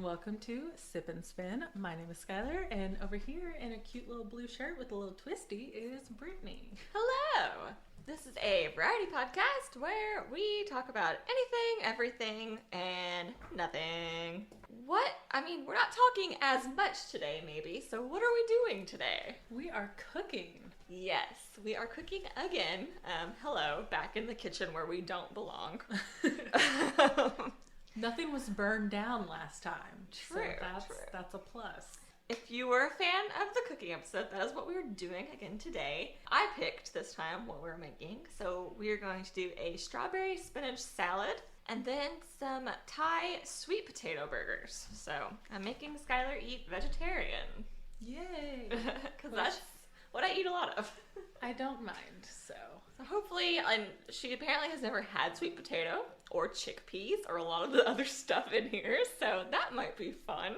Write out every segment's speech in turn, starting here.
and welcome to Sip and Spin. My name is Skylar, and over here in a cute little blue shirt with a little twisty is Brittany. Hello! This is a variety podcast where we talk about anything, everything, and nothing. We're not talking as much today, maybe, so what are we doing today? We are cooking. Yes, we are cooking again. Hello, back in the kitchen where we don't belong. Nothing was burned down last time. True, so that's a plus. If you were a fan of the cooking episode, that is what we were doing again today. I picked this time what we're making. So we are going to do a strawberry spinach salad and then some Thai sweet potato burgers. So I'm making Skylar eat vegetarian. Yay! Because that's what I eat a lot of. I don't mind, so hopefully, and she apparently has never had sweet potato or chickpeas or a lot of the other stuff in here, so that might be fun.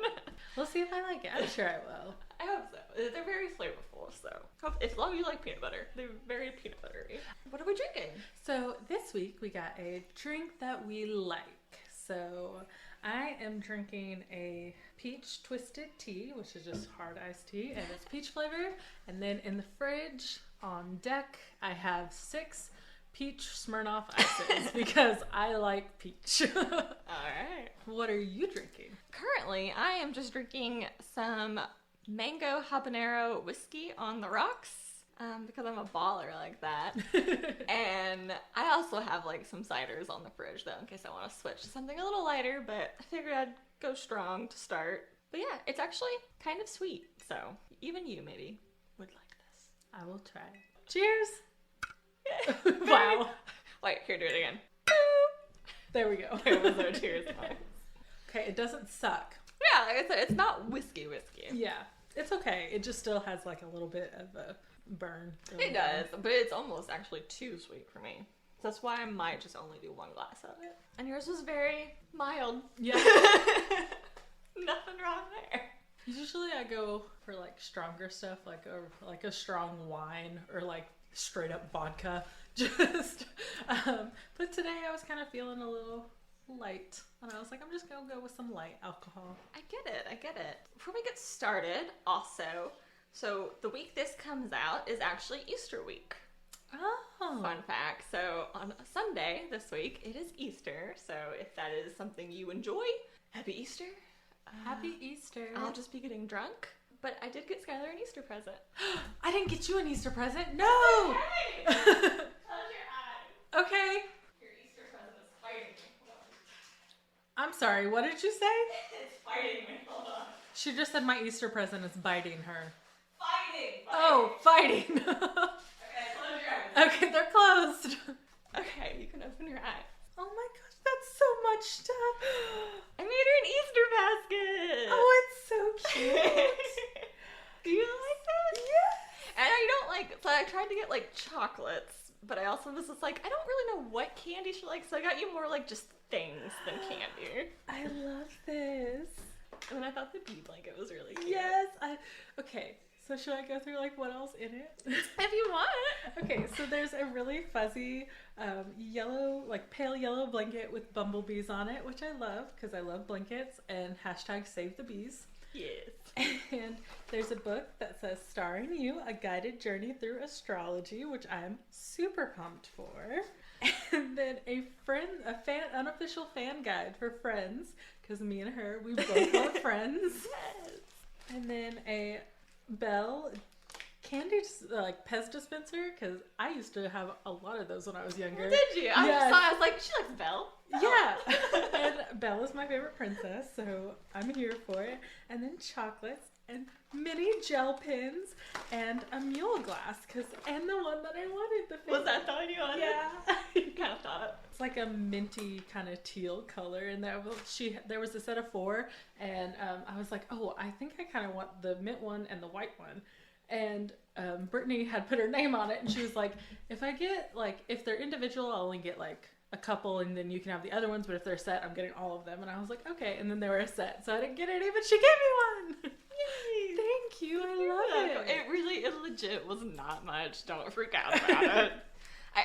We'll see if I like it. I'm sure I will. I hope so. They're very flavorful, so as long as you like peanut butter, they're very peanut buttery. What are we drinking? So this week we got a drink that we like. So I am drinking a peach twisted tea, which is just hard iced tea, and it's peach flavored. And then in the fridge on deck, I have 6 peach Smirnoff ices because I like peach. All right. What are you drinking? Currently, I am just drinking some Mango-Habanero whiskey on the rocks. Because I'm a baller like that. And I also have like some ciders on the fridge though, in case I want to switch to something a little lighter, but I figured I'd go strong to start. But yeah, it's actually kind of sweet, so even you maybe would like this. I will try. Cheers! Wow. Wait, here, do it again. There we go. There was no cheers. Okay, it doesn't suck. Yeah, like I said, it's not whiskey. Yeah, it's okay. It just still has like a little bit of a burn. It does, but it's almost actually too sweet for me. So that's why I might just only do 1 glass of it. And yours was very mild. Yeah. Nothing wrong there. Usually I go for like stronger stuff, like a strong wine or like straight up vodka. Just, but today I was kind of feeling a little light, and I was like, I'm just gonna go with some light alcohol. I get it. Before we get started, also, so the week this comes out is actually Easter week. Oh. Fun fact. So on Sunday this week, it is Easter. So if that is something you enjoy, happy Easter. Happy Easter. I'll just be getting drunk. But I did get Skylar an Easter present. I didn't get you an Easter present. No! Okay! Close your eyes. Okay. Your Easter present is fighting me. I'm sorry, what did you say? It's fighting me. Hold on. She just said my Easter present is biting her. Fighting! Oh, fighting. Okay, close your eyes. Okay, they're closed. Okay, you can open your eyes. Oh my gosh, that's so much stuff. I made her an Easter basket! Oh, it's so cute. Do you like that? Yeah. And I don't like, so I tried to get like chocolates, but I also was just like, I don't really know what candy she likes, so I got you more like just things than candy. I love this. And then I thought the bee blanket was really cute. Yes. Okay, so should I go through like what else in it? If you want. Okay, so there's a really fuzzy yellow, like pale yellow blanket with bumblebees on it, which I love because I love blankets, and hashtag save the bees. Yes. And there's a book that says Starring You, A Guided Journey Through Astrology, which I'm super pumped for. And then unofficial fan guide for Friends, because me and her, we both are friends. Yes. And then a Belle candy, like Pez dispenser, because I used to have a lot of those when I was younger. Did you? I was like, she likes Belle. Yeah. And Belle is my favorite princess, so I'm here for it. And then chocolates and mini gel pens and a mule glass, and the one that I wanted. Was that the one you wanted? Yeah. You kind of thought. It's like a minty kind of teal color, and there was a set of 4, and I was like, oh, I think I kind of want the mint one and the white one. And Brittany had put her name on it, and she was like, if they're individual, I'll only get like a couple, and then you can have the other ones, but if they're set, I'm getting all of them. And I was like, okay. And then they were a set, so I didn't get any, but she gave me one. Yay! Thank you. I love it. It legit was not much. Don't freak out about it.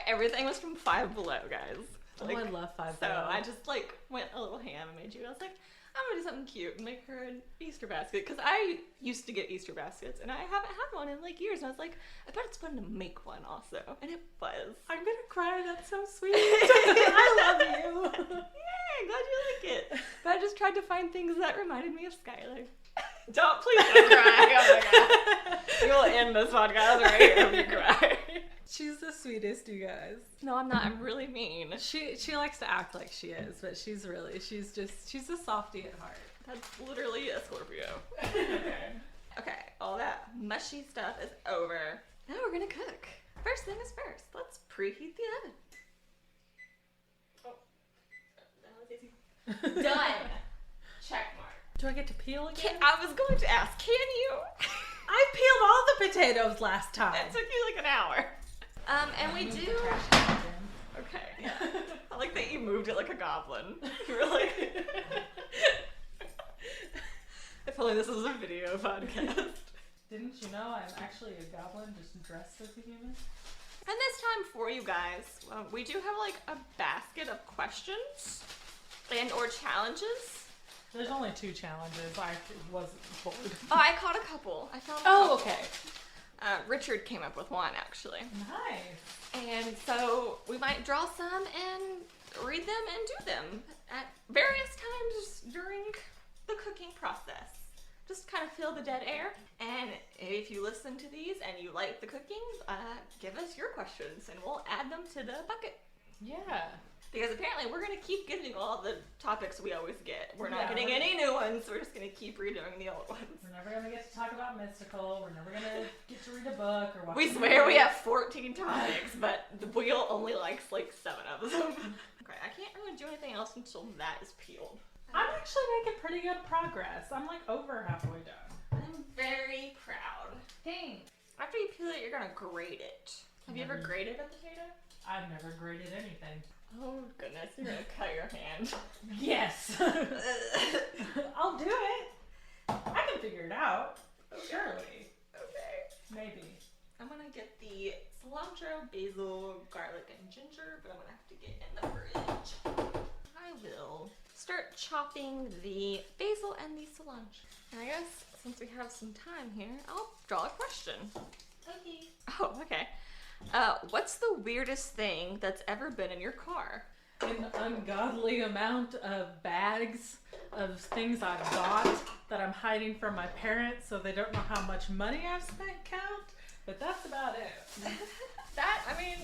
Everything was from Five Below, guys. Like, I love 5 So Below. I just like went a little ham and made you. I was like, I'm gonna do something cute and make her an Easter basket, because I used to get Easter baskets and I haven't had one in like years, and I was like, I bet it's fun to make one also, and it was. I'm gonna cry. That's so sweet. I love you. Yay! Glad you like it. But I just tried to find things that reminded me of Skylar. Please don't cry. Oh my god. We will end this podcast right here if you cry. She's the sweetest, you guys. No, I'm not. I'm really mean. She likes to act like she is, but she's a softie at heart. That's literally a Scorpio. Okay, all that mushy stuff is over. Now we're gonna cook. First thing is first. Let's preheat the oven. Oh, that was easy. Done. Check mark. Do I get to peel again? I was going to ask, can you? I peeled all the potatoes last time. It took you like an hour. And we do. Okay. Yeah. I like that you moved it like a goblin. You were like. If only this was a video podcast. Didn't you know I'm actually a goblin just dressed as a human? And this time for you guys, we do have like a basket of questions and or challenges. There's only 2 challenges. I wasn't bored. Oh, I caught a couple. I found a couple. Oh, okay. Richard came up with one actually. Nice. And so we might draw some and read them and do them at various times during the cooking process. Just kind of fill the dead air. And if you listen to these and you like the cooking, give us your questions and we'll add them to the bucket. Yeah. Because apparently we're going to keep getting all the topics we always get. We're not getting any new ones. We're just going to keep redoing the old ones. We're never going to get to talk about mystical. We're never going to get to read a book or watch We swear we have 14 topics, but the wheel only likes like 7 of them. Okay, I can't really do anything else until that is peeled. I'm actually making pretty good progress. I'm like over halfway done. I'm very proud. Thanks. After you peel it, you're going to grate it. Have you ever grated a potato? I've never graded anything. Oh goodness, you're going to cut your hand. Yes. I'll do it. I can figure it out. Surely. Okay. Maybe. I'm gonna get the cilantro, basil, garlic, and ginger, but I'm gonna have to get in the fridge. I will start chopping the basil and the cilantro. And I guess since we have some time here, I'll draw a question. Okay. Oh, okay. What's the weirdest thing that's ever been in your car? An ungodly amount of bags of things I've got that I'm hiding from my parents so they don't know how much money I've spent count, but that's about it. That, I mean,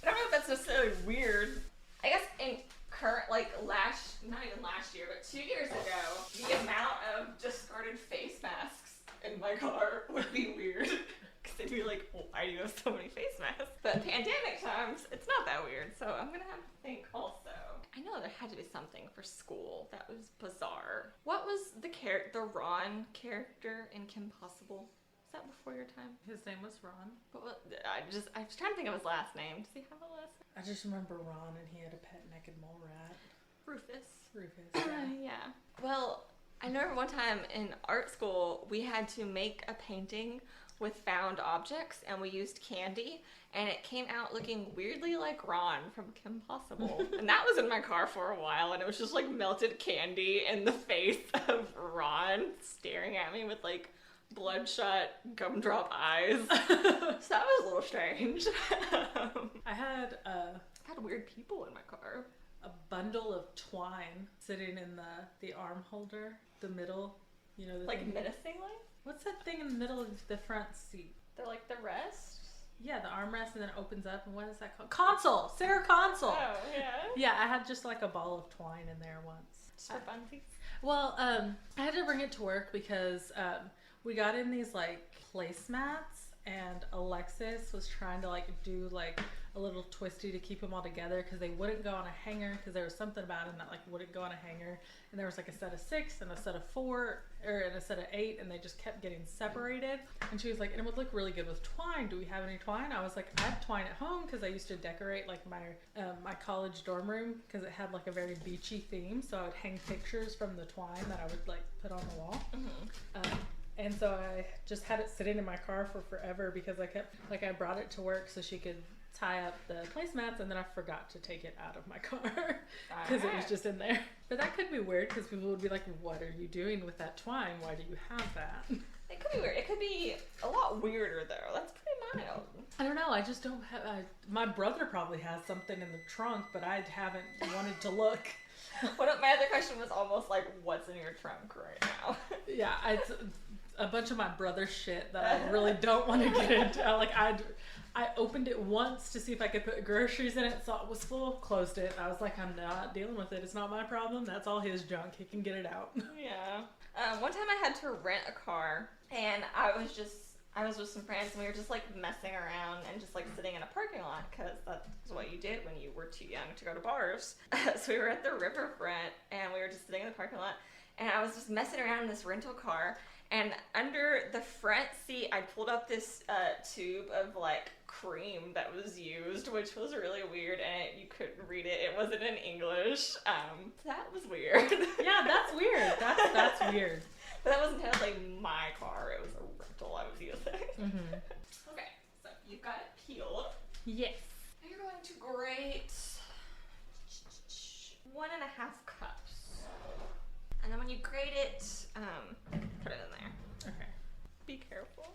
I don't know if that's necessarily weird. I guess in current, like not even last year, but 2 years ago, the amount of discarded face masks in my car would be weird. Because they'd be like, well, why do you have so many face masks? But pandemic times, it's not that weird, so I'm gonna have to think also. I know there had to be something for school that was bizarre. What was the Ron character in Kim Possible? Was that before your time? His name was Ron. But I was trying to think of his last name. Does he have a last name? I just remember Ron and he had a pet naked mole rat. Rufus. Yeah. Well, I know one time in art school, we had to make a painting with found objects, and we used candy, and it came out looking weirdly like Ron from Kim Possible. And that was in my car for a while, and it was just like melted candy in the face of Ron staring at me with like bloodshot gumdrop eyes. So that was a little strange. I had had weird people in my car. a bundle of twine sitting in the arm holder, the middle, you know, the Like thing. menacingly? What's that thing in the middle of the front seat? They're like the rest? Yeah, the armrest, and then it opens up, and what is that called? Console! Center console! Oh, yeah. Yeah, I had just like a ball of twine in there once. Just for funsies? Well, I had to bring it to work because we got in these like placemats, and Alexis was trying to like do like a little twisty to keep them all together because they wouldn't go on a hanger because there was something about them that like wouldn't go on a hanger, and there was like a set of 6 and a set of 4 and a set of 8, and they just kept getting separated. And she was like, and it would look really good with twine. Do we have any twine? I was like, I have twine at home because I used to decorate like my college dorm room because it had like a very beachy theme, so I would hang pictures from the twine that I would like put on the wall. Mm-hmm. And so I just had it sitting in my car for forever because I kept, like, I brought it to work so she could tie up the placemats, and then I forgot to take it out of my car because it was just in there. But that could be weird because people would be like, what are you doing with that twine? Why do you have that? It could be weird. It could be a lot weirder though. That's pretty mild. I don't know. I just don't have. My brother probably has something in the trunk, but I haven't wanted to look. My other question was almost like, what's in your trunk right now? Yeah, it's a bunch of my brother's shit that I really don't want to get into. I opened it once to see if I could put groceries in it, saw it was full, closed it. I was like, I'm not dealing with it. It's not my problem. That's all his junk. He can get it out. Yeah. One time I had to rent a car, and I was with some friends, and we were just like messing around and just like sitting in a parking lot, because that's what you did when you were too young to go to bars. So we were at the riverfront, and we were just sitting in the parking lot, and I was just messing around in this rental car, and under the front seat I pulled up this tube of like cream that was used, which was really weird, and you couldn't read it. It wasn't in English. That was weird. Yeah, that's weird. That's weird. But that wasn't technically my car. It was a rental I was using. Mm-hmm. Okay, so you've got it peeled. Yes. Now you're going to grate 1.5 cups. And then when you grate it, put it in there. Okay. Be careful.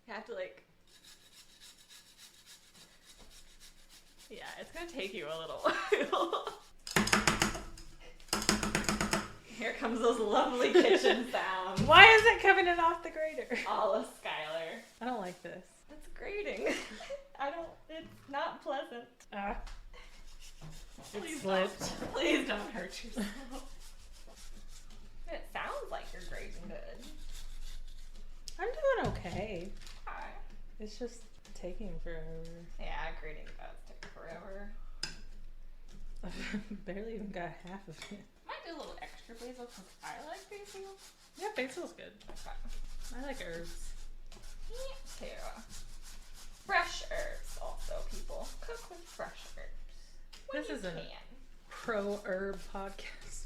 You have to like... Yeah, it's gonna take you a little while. Here comes those lovely kitchen sounds. Why is it coming in off the grater? All of Skylar. I don't like this. It's grating. It's not pleasant. It slipped. Please don't hurt yourself. It sounds like you're grating good. I'm doing okay. Hi. It's just taking forever. Yeah, grating does take forever. I've barely even got half of it. Might do a little extra basil because I like basil. Yeah, basil's good. Okay. I like herbs. Me too. Fresh herbs also, people. Cook with fresh herbs. When This you is a can. pro-herb podcast.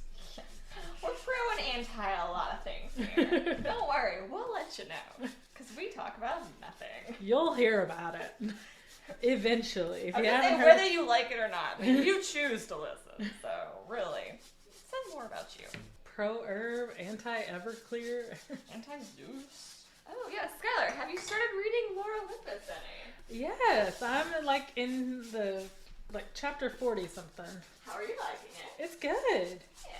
We're pro and anti a lot of things here. Don't worry, we'll let you know. Because we talk about nothing. You'll hear about it. Eventually. If you haven't heard... Whether you like it or not, you choose to listen. So, really, it says more about you. Pro-herb, anti-Everclear. Anti-Zeus. Oh, yeah. Skylar, have you started reading Laura Lippis any? Yes, I'm in the chapter 40 something. How are you liking it? It's good. Yeah.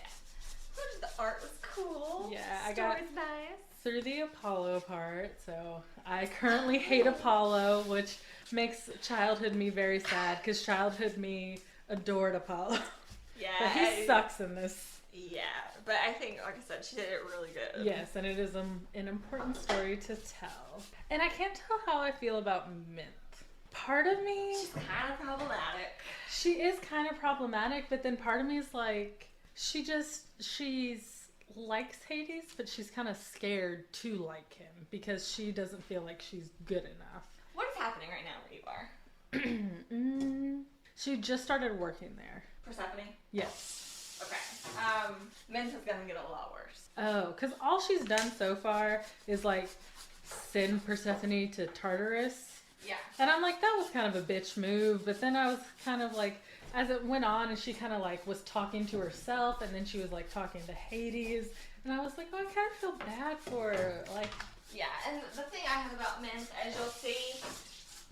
The art was cool. Yeah, I got Story's nice. through the Apollo part, so I currently hate Apollo, which makes childhood me very sad, because childhood me adored Apollo. Yeah. But he sucks in this. Yeah, but I think, like I said, she did it really good. Yes, and it is an important story to tell. And I can't tell how I feel about Mint. Part of me... She's kind of problematic. She is kind of problematic, but then part of me is like, she's likes Hades, but she's kind of scared to like him because she doesn't feel like she's good enough. What is happening right now where you are? She just started working there. Persephone? Yes. Okay. Mint is gonna get a lot worse. Oh, because all she's done so far is like send Persephone to Tartarus. Yeah. And I'm like, that was kind of a bitch move, but then I was kind of like, as it went on and she kind of like was talking to herself and then she was like talking to Hades and I was like, oh, I kind of feel bad for her. Like, yeah, and the thing I have about Mint, as you'll see,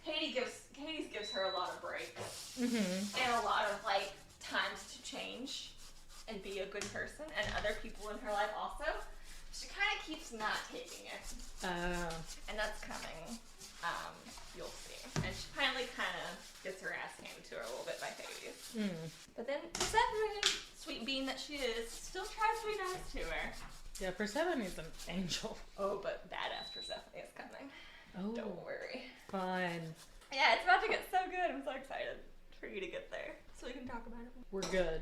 Hades gives her a lot of breaks and a lot of like times to change and be a good person, and other people in her life also. She kind of keeps not taking it. And that's coming. You'll see. And she finally kind of gets her ass handed to her a little bit by Hades. But then Persephone, sweet bean that she is, still tries to be nice to her. yeah, Persephone's an angel. Oh, but badass Persephone is coming. Oh, Don't worry. fun. Yeah, it's about to get so good. I'm so excited for you to get there so we can talk about it. We're good.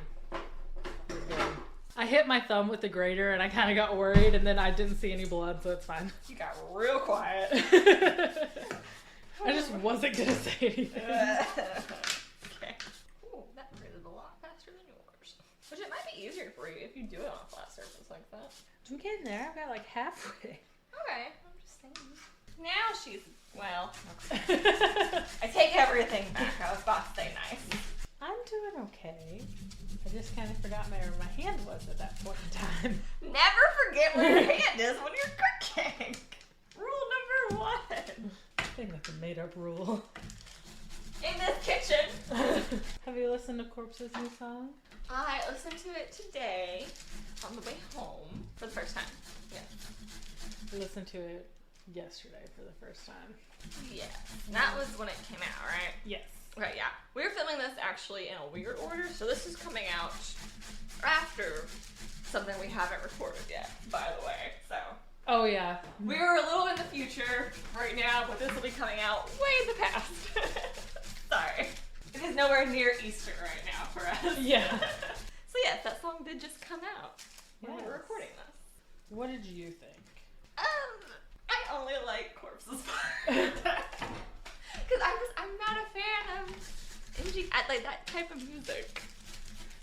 I hit my thumb with the grater and I kind of got worried and then I didn't see any blood, so it's fine. You got real quiet. I just wasn't going to say anything. Okay. Ooh, that grated a lot faster than yours. Which it might be easier for you if you do it on a flat surface like that. I'm getting there. I got like halfway. Okay, I'm just saying. Now she's, well, okay. I take everything back. I was about to say nice. I'm doing okay. I just kind of forgot where my hand was at that point in time. Never forget where your hand is when you're cooking. Rule number 1. I think that's a made-up rule. In this kitchen. Have you listened to Corpse's new song? I listened to it today on the way home for the first time. Yeah. I listened to it yesterday for the first time. Yeah. That was when it came out, right? Yes. Okay, yeah. We were filming this actually in a weird order, so this is coming out after something we haven't recorded yet, by the way. So. Oh, yeah. We're a little in the future right now, but this will be coming out way in the past. Sorry. It is nowhere near Easter right now for us. Yeah. So yes, that song did just come out when we were recording this. What did you think? I only like Corpse's part. Because I'm not a fan of indie, like that type of music.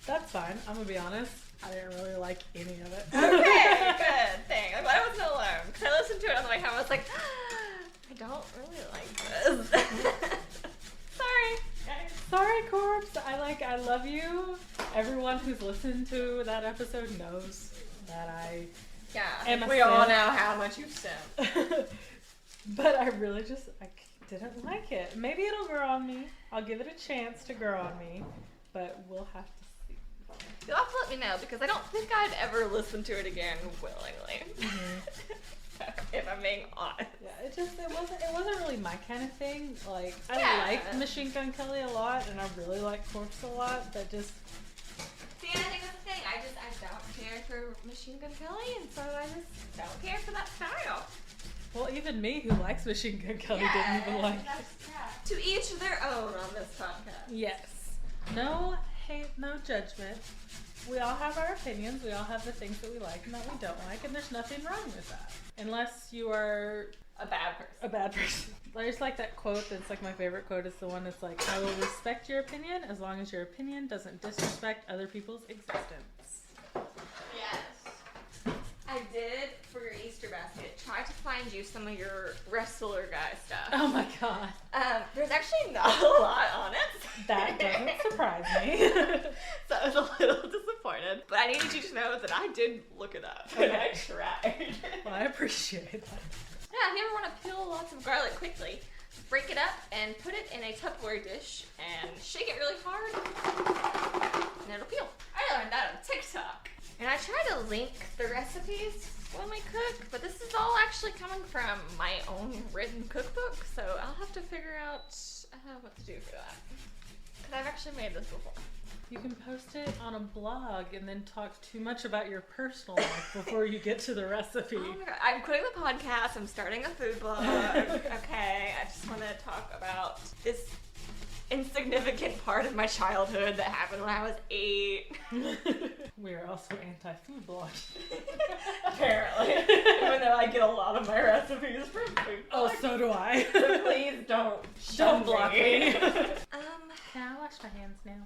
That's fine. I'm gonna be honest. I didn't really like any of it. Okay, good thing. I'm glad I wasn't alone. Because I listened to it on the way home. I was like, I don't really like this. Sorry, guys. Sorry, Corpse. I love you. Everyone who's listened to that episode knows that I am a we simp. all know how much you simp. But I really I didn't like it. Maybe it'll grow on me. I'll give it a chance to grow on me. But we'll have to see. You'll have to let me know because I don't think I'd ever listen to it again willingly. Mm-hmm. If I'm being honest. Yeah, it wasn't really my kind of thing. Like I like Machine Gun Kelly a lot and I really like Corpse a lot, but just see, I think that's the thing. I don't care for Machine Gun Kelly, and so I just don't care for that style. Well, even me who likes Machine Gun Kelly didn't even like it. To each their own on this podcast. Yes. No hate, no judgment. We all have our opinions. We all have the things that we like and that we don't like, and there's nothing wrong with that. Unless you are a bad person. A bad person. There's like that quote that's like my favorite quote is the one that's like, I will respect your opinion as long as your opinion doesn't disrespect other people's existence. Yes. I did, for your Easter basket, try to find you some of your wrestler guy stuff. Oh my god. There's actually not a lot on it. That doesn't surprise me. So I was a little disappointed. But I needed you to know that I did look it up. Okay. And I tried. Well, I appreciate that. Yeah, if you ever want to peel lots of garlic quickly, break it up and put it in a Tupperware dish and shake it really hard and it'll peel. I learned that on TikTok. And I try to link the recipes when we cook, but this is all actually coming from my own written cookbook, so I'll have to figure out what to do for that. Because I've actually made this before. You can post it on a blog and then talk too much about your personal life before you get to the recipe. Oh my god, I'm quitting the podcast, I'm starting a food blog. Okay, I just want to talk about this insignificant part of my childhood that happened when I was 8. We are also anti-food blogging. Apparently. Even though I get a lot of my recipes from food blogs. Oh, so do I. So please don't block me. Can I wash my hands now?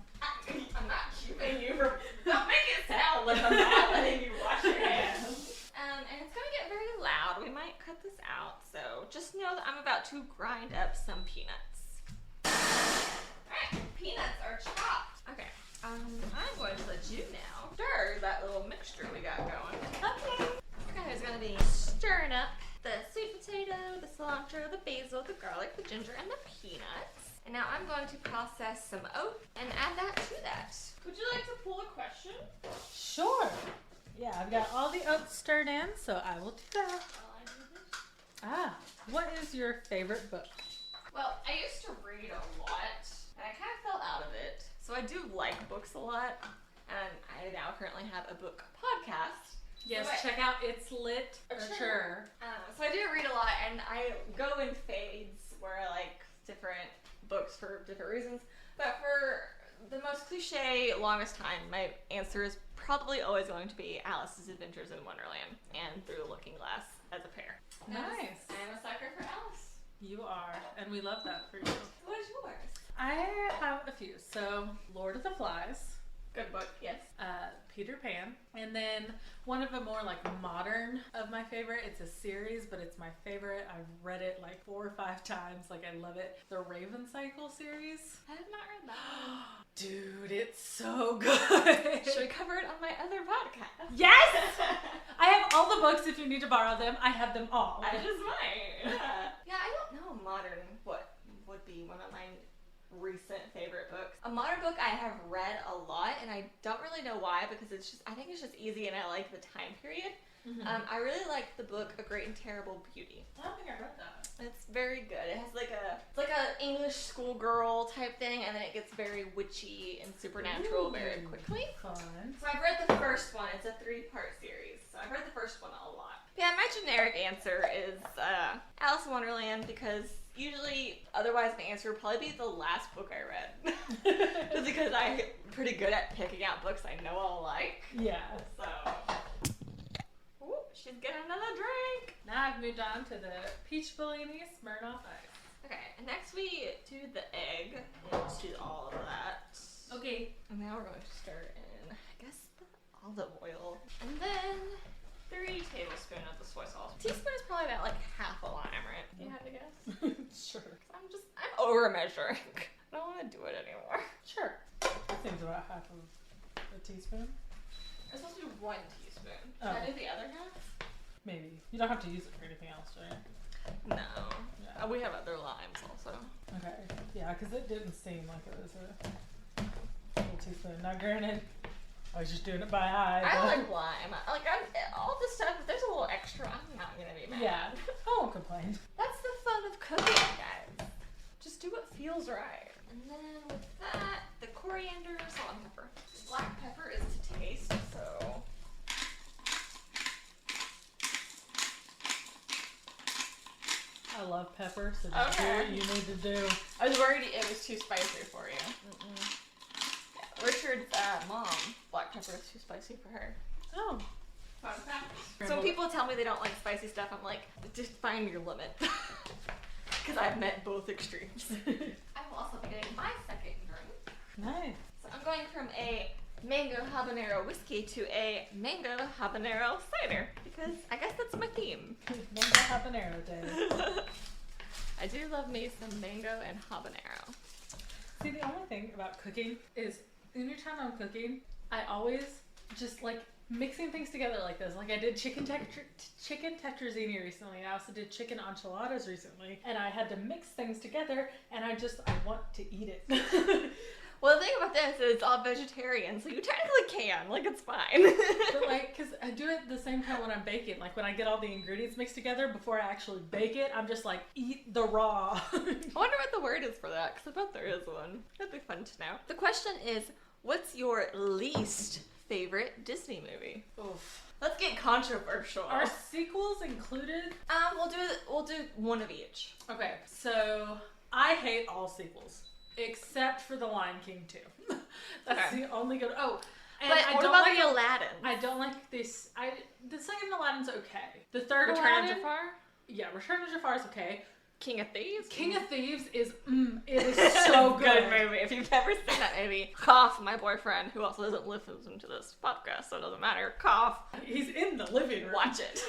I'm not keeping you from... Don't make it sound like I'm not letting you wash your hands. And it's going to get very loud. We might cut this out. So just know that I'm about to grind up some peanuts. Alright, peanuts are chopped. Okay, I'm going to let you now stir that little mixture we got going. Okay. Skylar's going to be stirring up the sweet potato, the cilantro, the basil, the garlic, the ginger, and the peanuts. And now I'm going to process some oat and add that to that. Would you like to pull a question? Sure. Yeah, I've got all the oats stirred in, so I will do that. What is your favorite book? Well, I used to read a lot, and I kind of fell out of it. So I do like books a lot, and I now currently have a book podcast. Yes, check out It's Lit. Sure. So I do read a lot, and I go in fades where I like different books for different reasons. But for the most cliche, longest time, my answer is probably always going to be Alice's Adventures in Wonderland and Through the Looking Glass as a pair. Nice. I'm a sucker for Alice. You are, and we love that for you. What is yours? I have a few. So, Lord of the Flies. Good book, yes. Peter Pan. And then one of the more like modern of my favorite, it's a series, but it's my favorite. I've read it like 4 or 5 times. Like, I love it. The Raven Cycle series. I have not read that one. Dude, it's so good. Should we cover it on my other podcast? Yes! I have all the books if you need to borrow them. I have them all. I just might. Yeah, I don't know modern what would be one of my recent favorite books. A modern book I have read a lot, and I don't really know why, because I think it's just easy and I like the time period. I really like the book A Great and Terrible Beauty. I don't think I read that. It's very good. It has like a English schoolgirl type thing, and then it gets very witchy and supernatural very quickly. Fun. So I've read the first one. It's a 3-part series. So I've read the first one a lot. Yeah, my generic answer is Alice in Wonderland, because usually, otherwise my answer would probably be the last book I read. Just because I'm pretty good at picking out books I know I'll like. Yeah. So, ooh, she's getting another drink. Now I've moved on to the Peach Bellini Smirnoff Ice. Okay, and next we do the egg into all of that. Okay. And now we're going to stir in, I guess, the olive oil. And then 3 tablespoons of the soy sauce. Teaspoon is probably about like half a lime, right? You have to guess? Sure. I'm over measuring. I don't want to do it anymore. Sure. That seems about half of a teaspoon. It's supposed to be 1 teaspoon. Oh. Can I do the other half? Maybe. You don't have to use it for anything else, right? No. Yeah. We have other limes also. Okay. Yeah, because it didn't seem like it was a full teaspoon. Now, granted, I was just doing it by eye. I like lime. All this stuff, if there's a little extra, I'm not going to be mad. Yeah. I won't complain. That's the fun of cooking, guys. Just do what feels right. And then with that, the coriander, salt, and pepper. Black pepper is to taste, so... I love pepper, so just do what you need to do. I was worried it was too spicy for you. Yeah, Richard's mom, black pepper is too spicy for her. Oh. Fun fact. So when people tell me they don't like spicy stuff, I'm like, just find your limit. Because I've met both extremes. I will also be getting my second drink. Nice. So I'm going from a Mango-Habanero whiskey to a Mango-Habanero cider, because I guess that's my theme. Mango-Habanero day. I do love me some mango and habanero. See, the only thing about cooking is anytime I'm cooking, I always just like mixing things together like this. Like I did chicken tetrazzini recently. I also did chicken enchiladas recently, and I had to mix things together, and I want to eat it. Well, the thing about this is it's all vegetarian, so you technically can. Like, it's fine. But, like, because I do it the same time when I'm baking. Like, when I get all the ingredients mixed together, before I actually bake it, I'm just like, eat the raw. I wonder what the word is for that, because I bet there is one. That'd be fun to know. The question is, what's your least favorite Disney movie? Oof. Let's get controversial. Are sequels included? We'll do one of each. Okay, so I hate all sequels. Except for The Lion King 2. That's the only good. Oh, and but what about the Aladdin? I don't like this. The second Aladdin's okay. The third Return Aladdin, of Jafar? Yeah, Return of Jafar is okay. King of Thieves? King of Thieves is, it is so good. Good movie. If you've never seen that movie, cough, my boyfriend, who also doesn't listen to this podcast, so it doesn't matter, cough. He's in the living room. Watch it.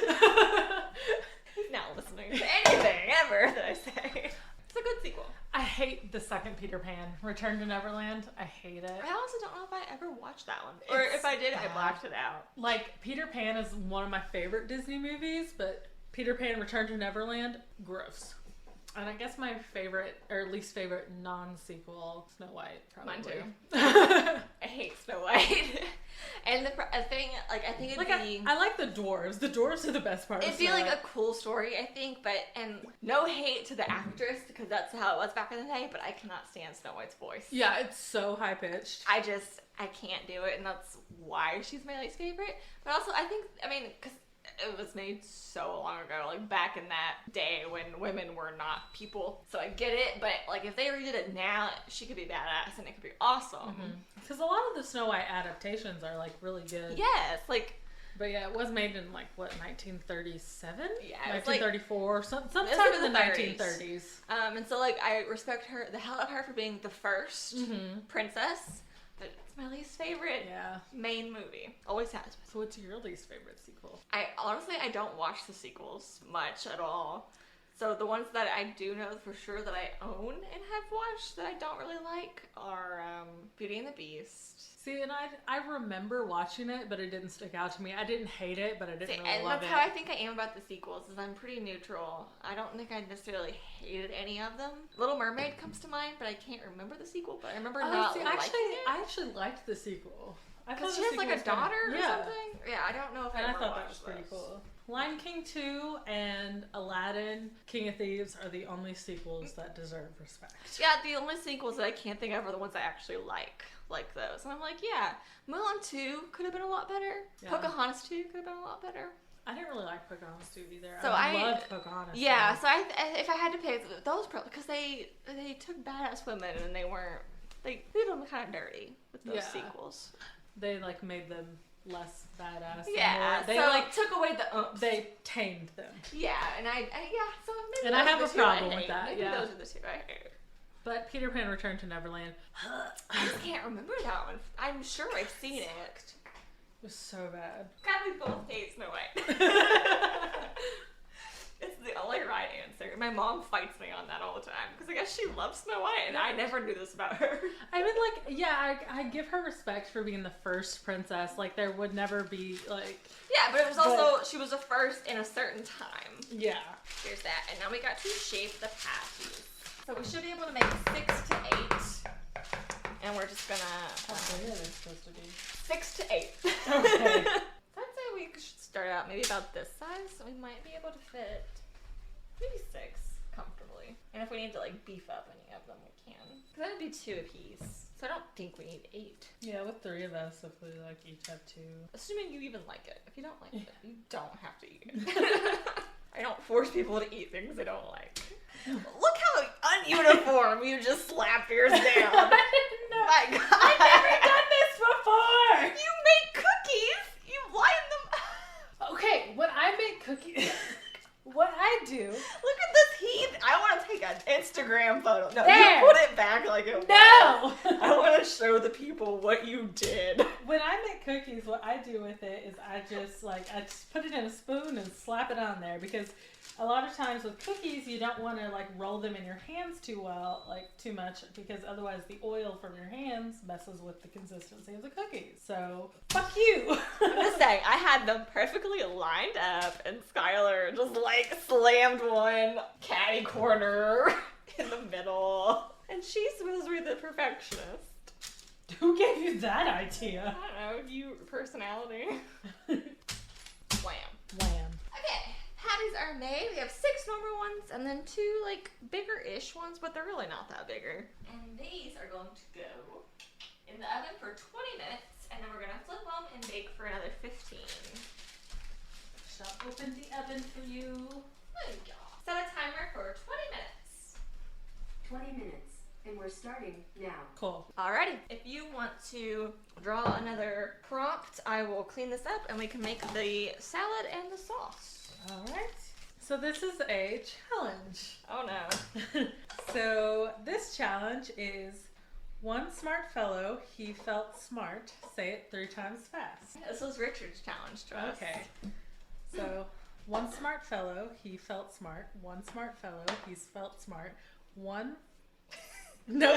He's not listening to anything ever that I say. It's a good sequel. I hate the second Peter Pan, Return to Neverland. I hate it. I honestly don't know if I ever watched that one. Or if I did, I blacked it out. Like, Peter Pan is one of my favorite Disney movies, but Peter Pan, Return to Neverland, gross. And I guess my favorite, or least favorite non-sequel, Snow White, probably. Mine too. I hate Snow White. And the thing, like, I think it'd be... I like the dwarves. The dwarves are the best part. It'd be like a cool story, I think, and no hate to the actress, because that's how it was back in the day, but I cannot stand Snow White's voice. Yeah, it's so high-pitched. I can't do it, and that's why she's my least favorite. But also, because it was made so long ago, like back in that day when women were not people. So I get it, but like if they redid it now, she could be badass and it could be awesome. Because a lot of the Snow White adaptations are like really good. Yes, like. But yeah, it was made in like what, 1937? Yeah, 1934, sometime in the 1930s. And so like I respect her, the hell out of her for being the first princess. but it's my least favorite main movie. Always has been. So what's your least favorite sequel? I don't watch the sequels much at all. So the ones that I do know for sure that I own and have watched that I don't really like are Beauty and the Beast. See, and I remember watching it, but it didn't stick out to me. I didn't hate it, but I didn't really love it. And that's how I think I am about the sequels, is I'm pretty neutral. I don't think I necessarily hated any of them. Little Mermaid comes to mind, but I can't remember the sequel, but I remember liking it. I actually liked the sequel. Because she has like a daughter or something? Yeah, I don't know if I ever thought watched that was pretty cool. Lion King 2 and Aladdin, King of Thieves are the only sequels that deserve respect. Yeah, the only sequels that I can't think of are the ones I actually like those. And I'm like, yeah, Mulan 2 could have been a lot better. Yeah. Pocahontas 2 could have been a lot better. I didn't really like Pocahontas 2 either. So I loved Pocahontas. Yeah, so if I had to pick those, because they took badass women and they did them kind of dirty with those sequels. They like made them less badass. Yeah, they took away the oomph. They tamed them. Yeah, and so maybe and I have a problem with that. Maybe those are the two I hate. But Peter Pan Returned to Neverland. I just can't remember that one. I'm sure I've seen it. It was so bad. God, we both hate Snow White. It's the only right answer. My mom fights me on that all the time because I guess she loves Snow White, and I never knew this about her. I mean, I give her respect for being the first princess. Like, there would never be, like... Yeah, but it was also, she was the first in a certain time. Yeah. Here's that. And now we got to shape the patties. So we should be able to make 6 to 8. And we're just gonna... How big are they supposed to be? 6 to 8. Okay. I'd say we should start out maybe about this size. So we might be able to fit maybe 6 comfortably. And if we need to like beef up any of them, we can. Because that'd be 2 apiece. So I don't think we need 8. Yeah, with 3 of us, if we like each have 2. Assuming you even like it. If you don't like it, you don't have to eat it. I don't force people to eat things they don't like. Look how ununiform you just slapped yours down. I didn't know. My God. I've never done this before. You make cookies. You line them. Okay, when I make cookies, what I do... Look at this heat. I want to take an Instagram photo. No, there. You put it back like it was. No! I want to show the people what you did. When I make cookies, what I do with it is I just put it in a spoon and slap it on there, because a lot of times with cookies, you don't want to like roll them in your hands too much, because otherwise the oil from your hands messes with the consistency of the cookies. So, fuck you! I'm just saying, I had them perfectly lined up, and Skylar just like slammed one catty corner in the middle. And she's supposed to be the perfectionist. Who gave you that idea? I don't know, you personality. Wham. Wham. Okay, patties are made. We have 6 normal ones and then 2 like bigger-ish ones, but they're really not that bigger. And these are going to go in the oven for 20 minutes, and then we're gonna flip them and bake for another 15. Shall open the oven for you. Good job. Set a timer for 20 minutes. 20 minutes. And we're starting now. Cool. Alrighty. If you want to draw another prompt, I will clean this up and we can make the salad and the sauce. Alright. So this is a challenge. Oh no. So this challenge is: one smart fellow, he felt smart. Say it 3 times fast. This was Richard's challenge to us. Okay. So, one smart fellow, he felt smart. One smart fellow, he's felt smart. One... No.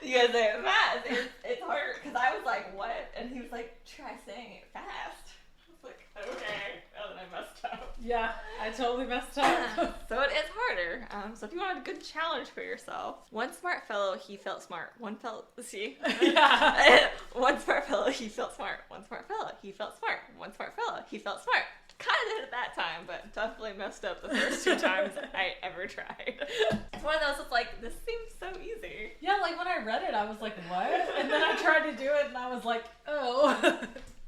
You guys say it fast. It's harder because I was like, what? And he was like, try saying it fast. I was like, okay. Oh, then I messed up. Yeah, I totally messed up. So it is harder. So if you want a good challenge for yourself, one smart fellow, he felt smart. One Yeah. One smart fellow, he felt smart. One smart fellow, he felt smart. One smart fellow, he felt smart. Kind of did it that time, but definitely messed up the first 2 times I ever tried. It's one of those that's like, this seems so easy. Yeah, like when I read it, I was like, what? And then I tried to do it and I was like, oh,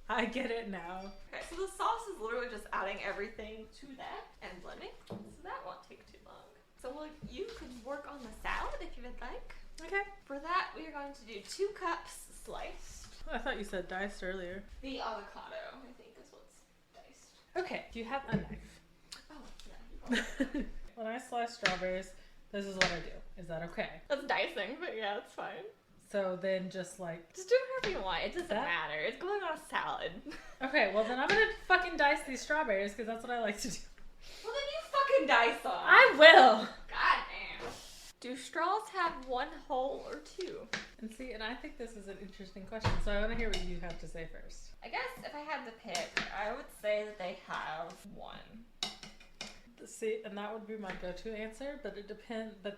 I get it now. Okay, so the sauce is literally just adding everything to that and blending, so that won't take too long. So you could work on the salad if you would like. Okay. For that, we are going to do 2 cups sliced. I thought you said diced earlier. The avocado, I think, is what's diced. Okay, do you have a knife? Oh, yeah. When I slice strawberries, this is what I do. Is that okay? That's dicing, but yeah, it's fine. So then just like... Just do whatever you want. It doesn't matter. It's going on a salad. Okay, well then I'm gonna fucking dice these strawberries because that's what I like to do. Well, then you fucking dice them. I will! God damn. Do straws have one hole or two? And see, and I think this is an interesting question, so I want to hear what you have to say first. I guess if I had to pick, I would say that they have one. See, and that would be my go-to answer, but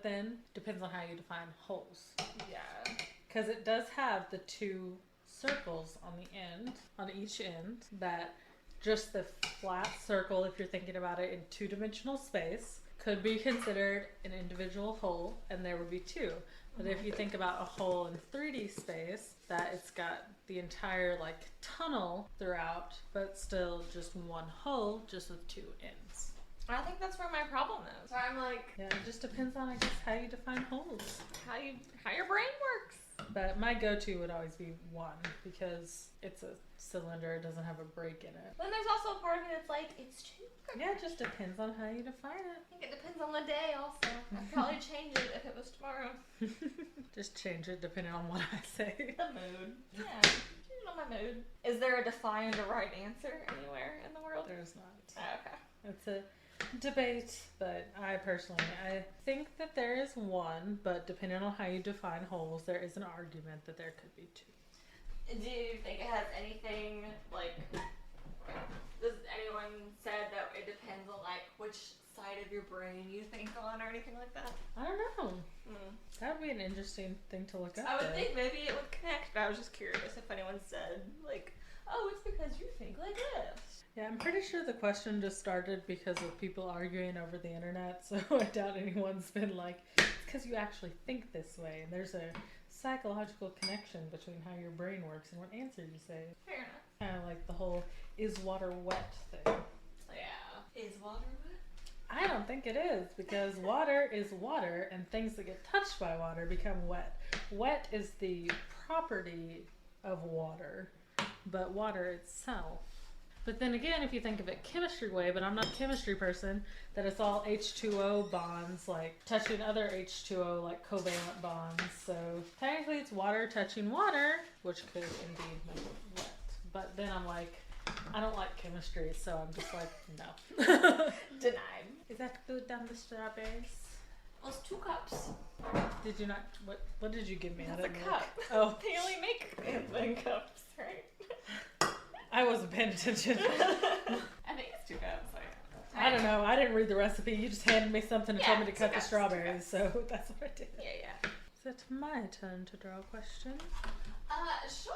then depends on how you define holes. Yeah. Because it does have the two circles on the end, on each end, that just the flat circle, if you're thinking about it in two-dimensional space, could be considered an individual hole, and there would be two. But if you think about a hole in 3D space, that it's got the entire like tunnel throughout, but still just one hole, just with two ends. I think that's where my problem is. So I'm like, Yeah, it just depends on, I guess, how you define holes. how your brain works. But my go-to would always be one, because it's a cylinder, it doesn't have a break in it. Then there's also a part of me that's like, it's too. Yeah, it just depends on how you define I think it depends on the day also. I'd probably change it if it was tomorrow. it. Just change it depending on what I say. The mood. Yeah. Change it on my mood. Is there a defined or right answer anywhere in the world? There's not. Oh, okay. It's a debate, but I think that there is one, but depending on how you define holes, there is an argument that there could be two. Do you think it has anything, like, does anyone said that it depends on, like, which side of your brain you think on or anything like that? I don't know. That would be an interesting thing to look up. I would think maybe it would connect, but I was just curious if anyone said, like, oh, it's because you think like this. Yeah, I'm pretty sure the question just started because of people arguing over the internet, so I doubt anyone's been like, it's because you actually think this way, and there's a psychological connection between how your brain works and what answer you say. Fair enough. Kind of like the whole, is water wet thing. Yeah. Is water wet? I don't think it is, because water is water, and things that get touched by water become wet. Wet is the property of water, but water itself. But then again, if you think of it chemistry way, but I'm not a chemistry person, that it's all H2O bonds, like touching other H2O, like covalent bonds. So technically it's water touching water, which could indeed make it wet. But then I'm like, I don't like chemistry, so I'm just like, no. Denied. Is that good down the strawberries? Well, it's 2 cups. Did you not, what did you give me? That's I a didn't cup. look. Oh. They only make in cups, right? I wasn't paying attention. I think it's 2 cups. I don't know. I didn't read the recipe. You just handed me something and told me to cut the 2 strawberries, so that's what I did. Yeah. Is it my turn to draw a question? Sure.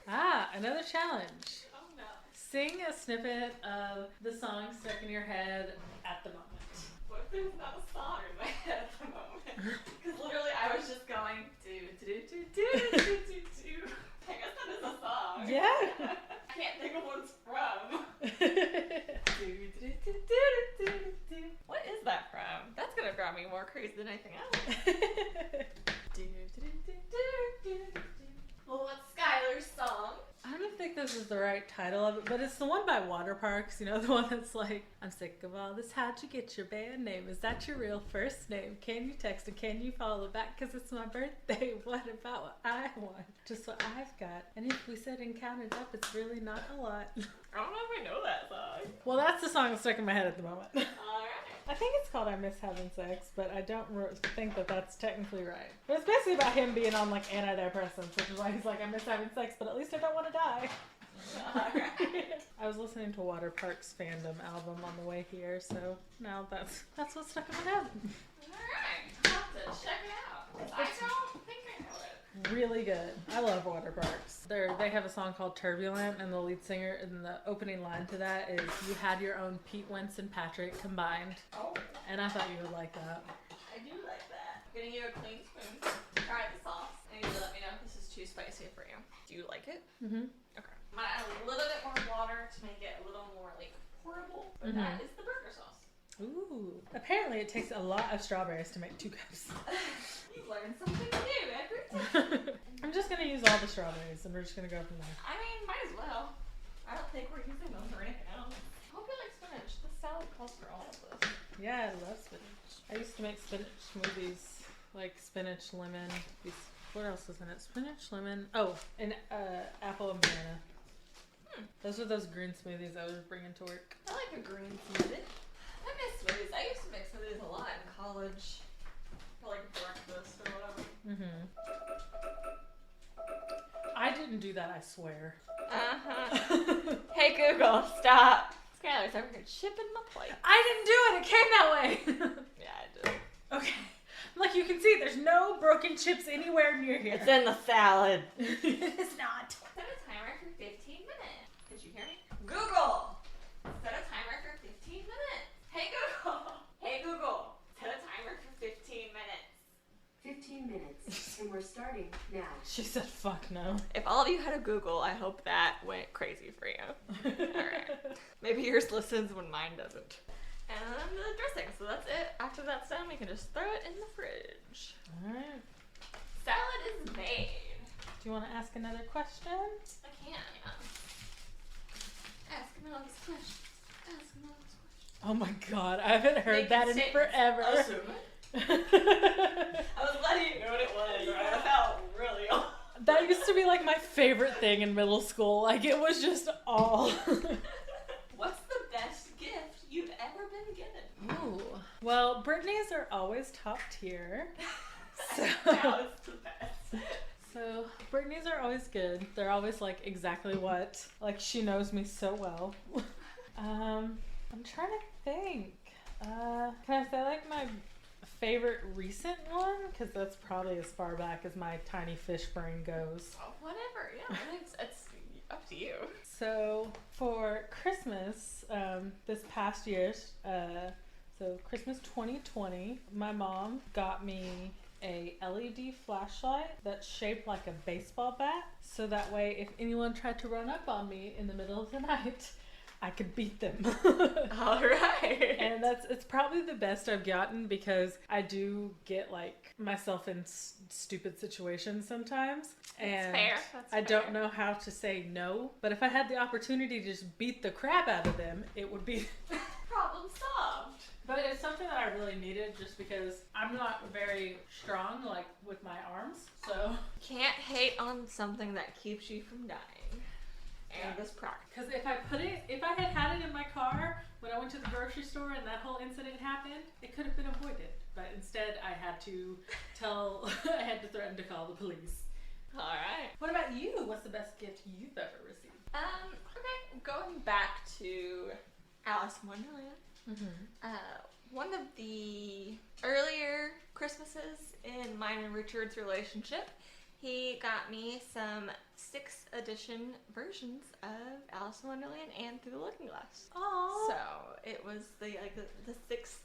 Another challenge. Oh no. Sing a snippet of the song stuck in your head at the moment. What if there's not a song in my head at the moment? Because literally I was just going do. I guess that is a song. Yeah. I can't think of what it's from. What is that from? That's gonna drive me more crazy than anything else. Well, what's Skylar's song? I don't think this is the right title of it, but it's the one by Water Parks, you know, the one that's like, I'm sick of all this, how'd you get your band name? Is that your real first name? Can you text and can you follow back? Cause it's my birthday, what about what I want? Just what I've got. And if we said and counted up, it's really not a lot. I don't know if I know that song. Well, that's the song that's stuck in my head at the moment. Alright. I think it's called I Miss Having Sex, but I don't think that that's technically right. But it's basically about him being on like antidepressants, which is why he's like, I miss having sex, but at least I don't want to die. Alright. I was listening to Water Parks fandom album on the way here, so now that's what's stuck in my head. Alright. I'll have to check it out. I don't think I know it. Really good. I love Water Parks. They have a song called Turbulent, and the lead singer in the opening line to that is, you had your own Pete Wentz and Patrick combined. Oh. And I thought you would like that. I do like that. I'm gonna give you a clean spoon. Try the sauce. I need you to let me know if this is too spicy for you. Do you like it? Mm-hmm. Okay. I'm gonna add a little bit more water to make it a little more like pourable, but that is the burger sauce. Ooh. Apparently it takes a lot of strawberries to make 2 cups. You learn something new every time. I'm just gonna use all the strawberries and we're just gonna go from there. I mean, might as well. I don't think we're using them for anything else. I hope you like spinach. The salad calls for all of this. Yeah, I love spinach. I used to make spinach smoothies, like spinach, lemon, these What else is in it? Spinach, lemon. Oh, and apple and banana. Those are those green smoothies I was bringing to work. I like a green smoothie. I miss smoothies. I used to make smoothies a lot in college. For like breakfast or whatever. Mm-hmm. I didn't do that, I swear. Uh-huh. Hey Google, stop. Skylar's over here chipping my plate. I didn't do it. It came that way. Yeah, I did. Okay. Like you can see, there's no broken chips anywhere near here. It's in the salad. It's not. Set a timer for 15 minutes. Did you hear me? Google! Set a timer for 15 minutes. Hey Google! Hey Google! Set a timer for 15 minutes. 15 minutes, and we're starting now. She said, "Fuck no." If all of you had a Google, I hope that went crazy for you. Alright. Maybe yours listens when mine doesn't. And then the dressing, so that's it. After that's done, we can just throw it in the fridge. Alright. Salad is made. Do you want to ask another question? I can, yeah. Ask me all these questions. Ask me all these questions. Oh my god, I haven't heard Make that in statements. forever. I was letting you know what it was. Right? I felt really old. That used to be like my favorite thing in middle school. Like it was just all. What's the best gift you've ever been given? Ooh. Well, Brittany's are always top tier. So, Now it's the best. so Brittany's are always good. They're always like exactly what. Like she knows me so well. I'm trying to think. Can I say like my favorite recent one? Because that's probably as far back as my tiny fish brain goes. Oh, whatever, yeah. It's up to you. So for Christmas, this past year, so Christmas 2020, my mom got me a LED flashlight that's shaped like a baseball bat. So that way, if anyone tried to run up on me in the middle of the night, I could beat them. All right. And it's probably the best I've gotten because I do get like myself in stupid situations sometimes. And fair. That's I fair. don't know how to say no. But if I had the opportunity to just beat the crap out of them, it would be Problem solved. But it's something that I really needed just because I'm not very strong like with my arms. So Can't hate on something that keeps you from dying. And this product. because if I had it in my car when I went to the grocery store and that whole incident happened, it could have been avoided. But instead, I had to threaten to call the police. All right. What about you? What's the best gift you've ever received? Okay. Going back to Alice in Wonderland. Mm-hmm. One of the earlier Christmases in mine and Richard's relationship, he got me some 6th edition versions of Alice in Wonderland and Through the Looking Glass. Aww. So it was the 6th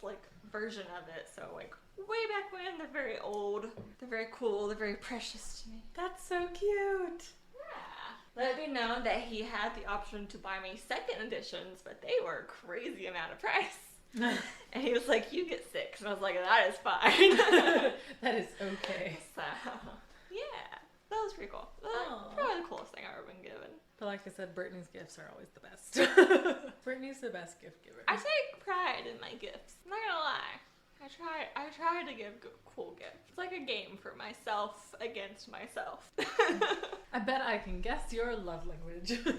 version of it. So like way back when, they're very old, they're very cool, they're very precious to me. That's so cute. Yeah. Let it be known that he had the option to buy me 2nd editions, but they were a crazy amount of price. And he was like, "You get 6," and I was like, "That is fine." That is okay. So, yeah, that was pretty cool. Aw. Probably the coolest thing I've ever been given. But like I said, Brittany's gifts are always the best. Brittany's the best gift giver. I take pride in my gifts. I'm not gonna lie. I try to give cool gifts. It's like a game for myself against myself. I bet I can guess your love language. Yeah, kind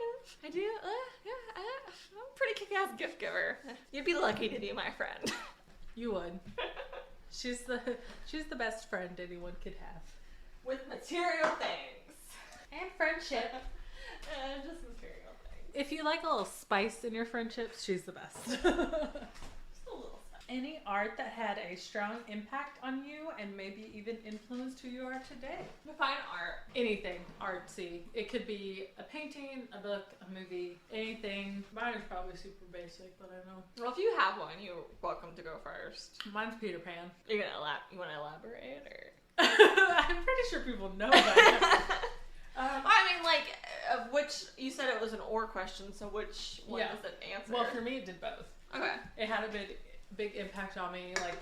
of. I do. I'm a pretty kick-ass gift giver. You'd be lucky to be my friend. You would. She's the best friend anyone could have. With material things. And friendship. Just material things. If you like a little spice in your friendships, she's the best. Just a little stuff. Any art that had a strong impact on you and maybe even influenced who you are today? Define art. Anything artsy. It could be a painting, a book, a movie, anything. Mine is probably super basic, but I know. Well, if you have one, you're welcome to go first. Mine's Peter Pan. You want to elaborate or? I'm pretty sure people know about it. I mean, like, which you said it was an or question, so which one does it answer? Well, for me, it did both. Okay. It had a big impact on me. Like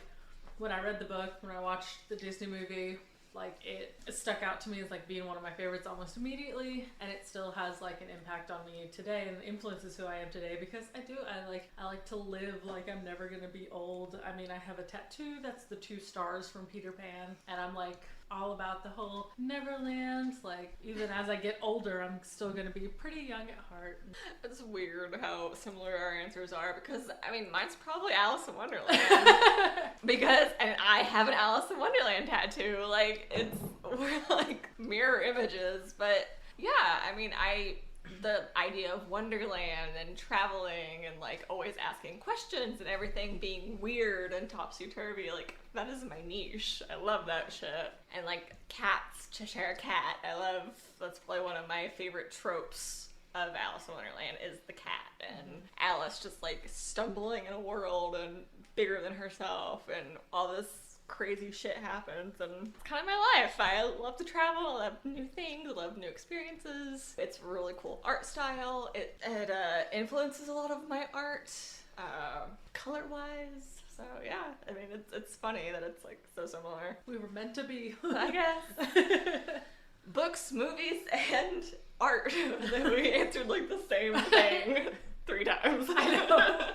when I read the book, when I watched the Disney movie, like it stuck out to me as like being one of my favorites almost immediately, and it still has like an impact on me today and influences who I am today, because I like to live like I'm never gonna be old. I mean, I have a tattoo that's the 2 stars from Peter Pan, and I'm like all about the whole Neverland. Like, even as I get older, I'm still gonna be pretty young at heart. It's weird how similar our answers are, because I mean, mine's probably Alice in Wonderland. And I have an Alice in Wonderland tattoo. Like, we're like mirror images. But yeah, I mean, the idea of Wonderland and traveling and like always asking questions and everything being weird and topsy-turvy, like that is my niche. I love that shit. And like cats, Cheshire Cat. That's probably one of my favorite tropes of Alice in Wonderland is the cat, and Alice just like stumbling in a world and bigger than herself, and all this crazy shit happens, and it's kind of my life. I love to travel, I love new things, I love new experiences. It's a really cool art style. It influences a lot of my art, color-wise. So yeah, I mean, it's funny that it's like so similar. We were meant to be. I guess. Books, movies, and art. Then we answered like the same thing 3 times. I know.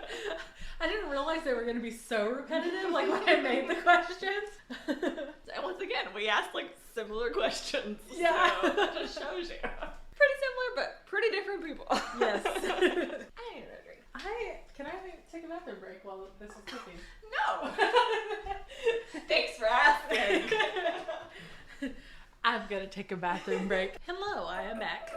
I didn't realize they were going to be so repetitive, like when I made the questions. And once again, we asked like similar questions. Yeah. So that just shows you. Pretty similar, but pretty different people. Yes. I need a drink. Can I take a bathroom break while this is cooking? No. Thanks for asking. I'm going to take a bathroom break. Hello, I am back.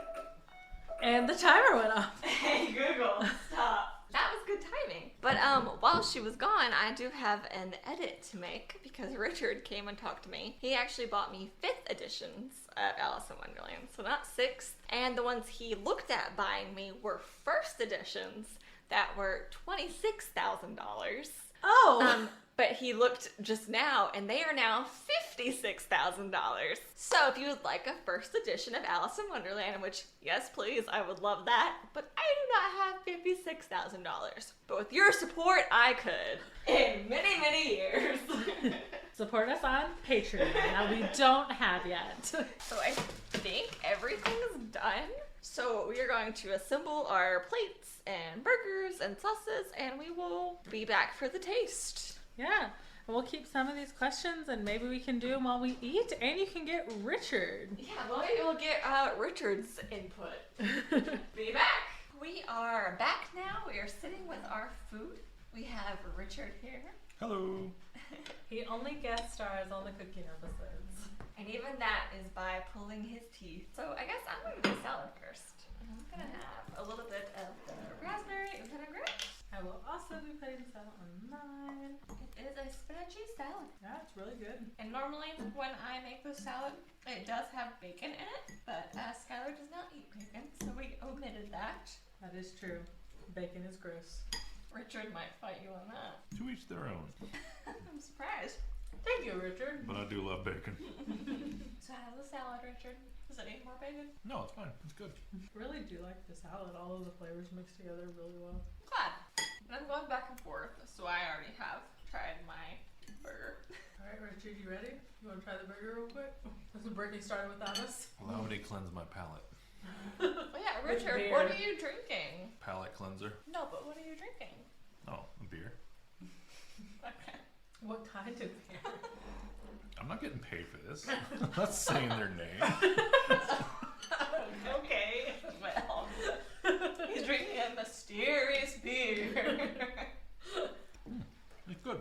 And the timer went off. Hey, Google, stop. That was good timing. But while she was gone, I do have an edit to make because Richard came and talked to me. He actually bought me 5th editions of Alice in Wonderland, so not 6th. And the ones he looked at buying me were 1st editions that were $26,000. Oh! But he looked just now, and they are now $56,000. So if you would like a 1st edition of Alice in Wonderland, which, yes, please, I would love that, but I do not have $56,000. But with your support, I could in many, many years. Support us on Patreon that we don't have yet. So I think everything's done. So we are going to assemble our plates and burgers and sauces, and we will be back for the taste. Yeah, and we'll keep some of these questions, and maybe we can do them while we eat, and you can get Richard. Yeah, well, maybe we'll get Richard's input. Be back. We are back now. We are sitting with our food. We have Richard here. Hello. He only guest stars on the cooking episodes. And even that is by pulling his teeth. So I guess I'm going to do salad first. I'm going to have a little bit of the raspberry vinaigrette. I will also be putting some on mine. It is a spinachy salad. Yeah, it's really good. And normally when I make this salad, it does have bacon in it, but Skylar does not eat bacon, so we omitted that. That is true. Bacon is gross. Richard might fight you on that. To each their own. I'm surprised. Thank you, Richard. But I do love bacon. So how's the salad, Richard? Does it need more bacon? No, it's fine. It's good. Really do like the salad. All of the flavors mix together really well. Glad. And I'm going back and forth, so I already have tried my burger. All right, Richard, you ready? You want to try the burger real quick? This is Brittany started without us. Allow me to cleanse my palate. Oh yeah, Richard, beer. what are you drinking? Palate cleanser? No, but what are you drinking? Oh, a beer. Okay. What kind of beer? I'm not getting paid for this. I'm not saying their name. Okay, well, he's drinking a mysterious beer. It's good.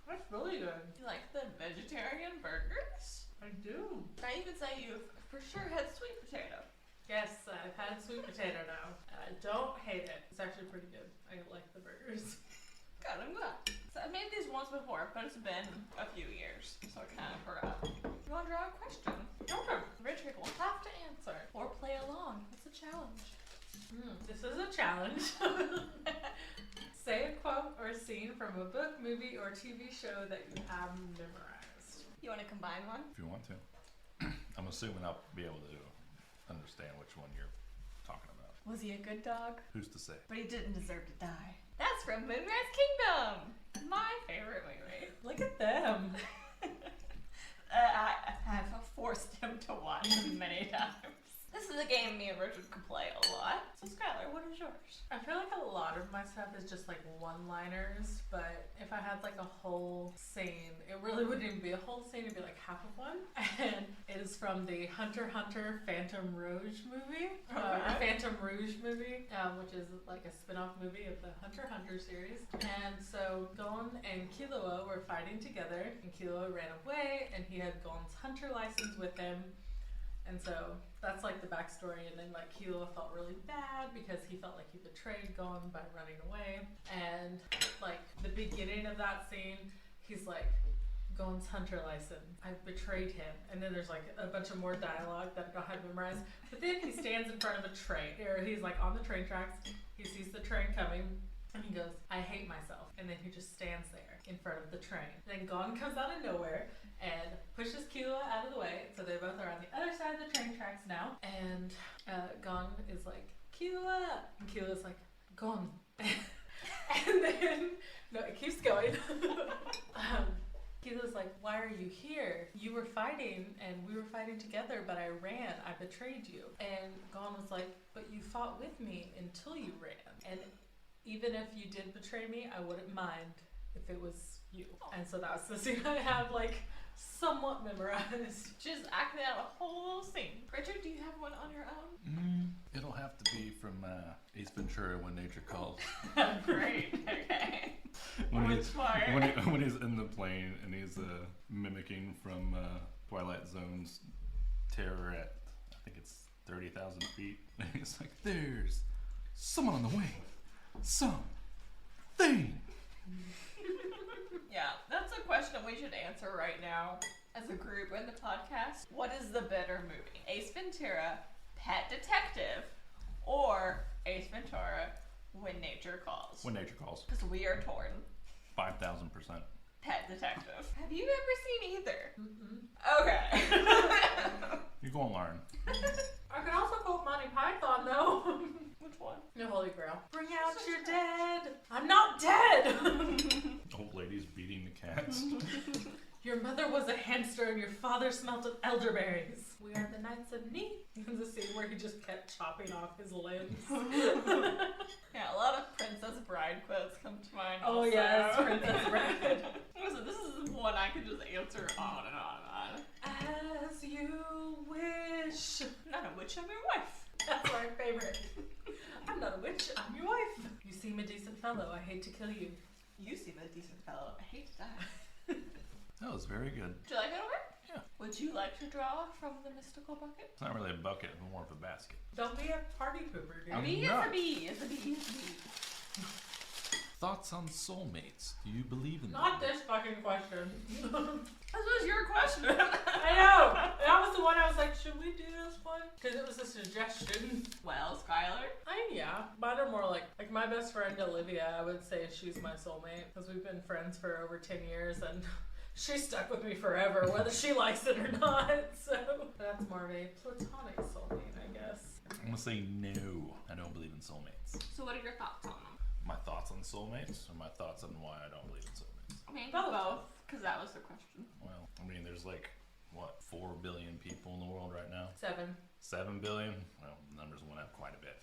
That's really good. You like the vegetarian burgers? I do. I even say you for sure had sweet potato. Yes, I've had sweet potato now. I don't hate it. It's actually pretty good. I like the burgers. God, I'm glad. So I made these once before, but it's been a few years, so I kind of forgot. You want to draw a question? Okay. Richard will have to answer or play along. It's a challenge. This is a challenge. Say a quote or scene from a book, movie, or TV show that you have memorized. You want to combine one? If you want to. I'm assuming I'll be able to understand which one you're talking about. Was he a good dog? Who's to say? But he didn't deserve to die. That's from Moonrise Kingdom! My favorite movie. Look at them. I have a forced him to watch many times. This is a game me and Richard could play a lot. So Skylar, what is yours? I feel like a lot of my stuff is just like one-liners, but if I had like a whole scene, it really wouldn't even be a whole scene, it'd be like half of one. And it is from the Hunter x Hunter Phantom Rouge movie, which is like a spin-off movie of the Hunter x Hunter series. And so Gon and Killua were fighting together, and Killua ran away, and he had Gon's hunter license with him. And so that's like the backstory, and then like Killua felt really bad because he felt like he betrayed Gon by running away. And like the beginning of that scene, he's like, Gon's hunter license, I betrayed him. And then there's like a bunch of more dialogue that I don't have memorized. But then he stands in front of a train, or he's like on the train tracks, he sees the train coming, and he goes, I hate myself. And then he just stands there in front of the train. Then Gon comes out of nowhere and pushes Killua out of the way, so they both are on the other side of the train tracks now. And Gon is like, Killua! And Killua's like, Gon. And then, no, it keeps going. Killua's like, why are you here? You were fighting, and we were fighting together, but I ran. I betrayed you. And Gon was like, but you fought with me until you ran. And even if you did betray me, I wouldn't mind if it was you. And so that's the scene I have, like, somewhat memorized. Just acting out a whole scene. Richard, do you have one on your own? It'll have to be from Ace Ventura, When Nature Calls. Great. Okay. when Which he's in the plane and he's mimicking from Twilight Zone's terror at, I think it's 30,000 feet. And he's like, there's someone on the way. Something. Yeah, that's a question we should answer right now as a group in the podcast. What is the better movie? Ace Ventura, Pet Detective, or Ace Ventura, When Nature Calls? When Nature Calls. Because we are torn. 5,000%. Pet Detective. Have you ever seen either? Mm-mm. Okay. You're going to learn. I could also quote Monty Python, though. Which one? The Holy Grail. Bring out your dead. I'm not dead. Old ladies beating the cats. Your mother was a hamster and your father smelt of elderberries. We are the Knights of Ni. There's a scene where he just kept chopping off his limbs. Yeah, a lot of Princess Bride quotes come to mind. Oh, also. yes, Princess Bride. Listen, this is one I could just answer on and on and on. As you wish. Not a witch, I'm your wife. That's my favorite. I'm not a witch, I'm your wife. You seem a decent fellow. I hate to kill you. You seem a decent fellow. I hate to die. That was very good. Would you like it over? Yeah. Would you like to draw from the mystical bucket? It's not really a bucket, it's more of a basket. Don't be a party pooper, dude. I'm A bee is not. a bee. Is a bee is a bee. Thoughts on soulmates? Do you believe in them? Not this fucking question. This was your question. I know. That was the one I was like, should we do this one? Because it was a suggestion. Well, Skylar. Yeah. Mine are more like my best friend Olivia, I would say she's my soulmate. Because we've been friends for over 10 years and she's stuck with me forever, whether she likes it or not. So that's more of a platonic soulmate, I guess. I'm going to say no. I don't believe in soulmates. So what are your thoughts on them? My thoughts on soulmates or my thoughts on why I don't believe in soulmates? I mean, Both. Because that was the question. Well, I mean, there's like, what, 4 billion people in the world right now? 7. 7 billion? Well, the numbers went up quite a bit.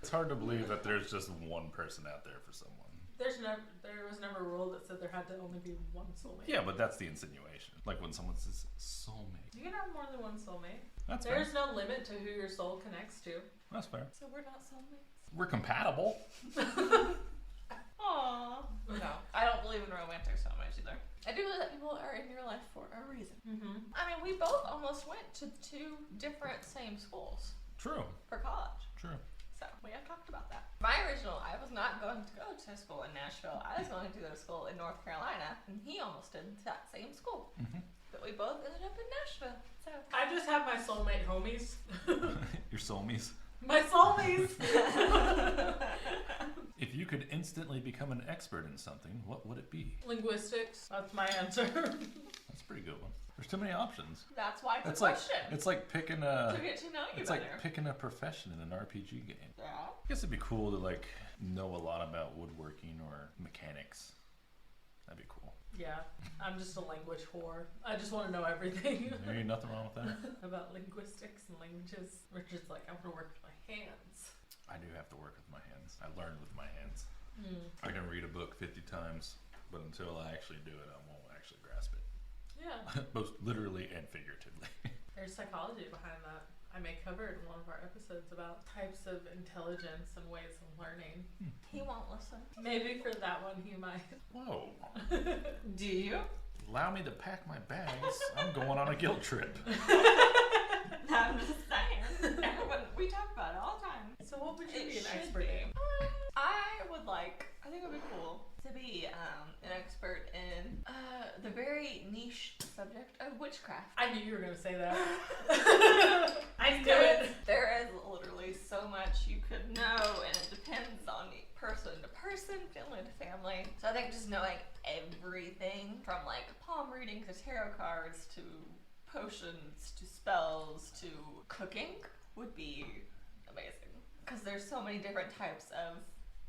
It's hard to believe that there's just one person out there for someone. There was never a rule that said there had to only be one soulmate. Yeah, but that's the insinuation. Like when someone says soulmate. You can have more than one soulmate. That's There's fair. no limit to who your soul connects to. That's fair. So we're not soulmates? We're compatible. Aww. No, I don't believe in romantic soulmates either. I do believe that people are in your life for a reason. Mm-hmm. I mean, we both almost went to 2 different same schools True. for college. True. So we have talked about that. I was not going to go to school in Nashville. I was going to go to school in North Carolina, and he almost did that same school. Mm-hmm. But we both ended up in Nashville. So I just have my soulmate homies. Your soulmates. My soulmates! If you could instantly become an expert in something, what would it be? Linguistics. That's my answer. That's a pretty good one. There's too many options. that's why it's It's a like question. it's like picking a to get to know you it's better. like picking a profession in an RPG game. Yeah. I guess it'd be cool to like know a lot about woodworking or mechanics. That'd be cool. Yeah, I'm just a language whore. I just want to know everything. There ain't nothing wrong with that. About linguistics and languages. Richard's like, I want to work with my hands. I do have to work with my hands. I learned with my hands. I can read a book 50 times, but until I actually do it, I won't actually grasp it. Yeah. Both literally and figuratively. There's psychology behind that. I may cover it in one of our episodes about types of intelligence and ways of learning. He won't listen. Maybe for that one he might. Whoa. Do you? Allow me to pack my bags. I'm going on a guilt trip. I'm just saying. Everyone, we talk about it all the time. So what would you It be an should expert be. in? I think it would be cool to be an expert in the very niche subject of witchcraft. I knew you were going to say that. I knew it. There is literally so much you could know, and it depends on person to person, family to family. So I think just knowing everything from like palm reading to tarot cards to potions to spells to cooking would be amazing. Because there's so many different types of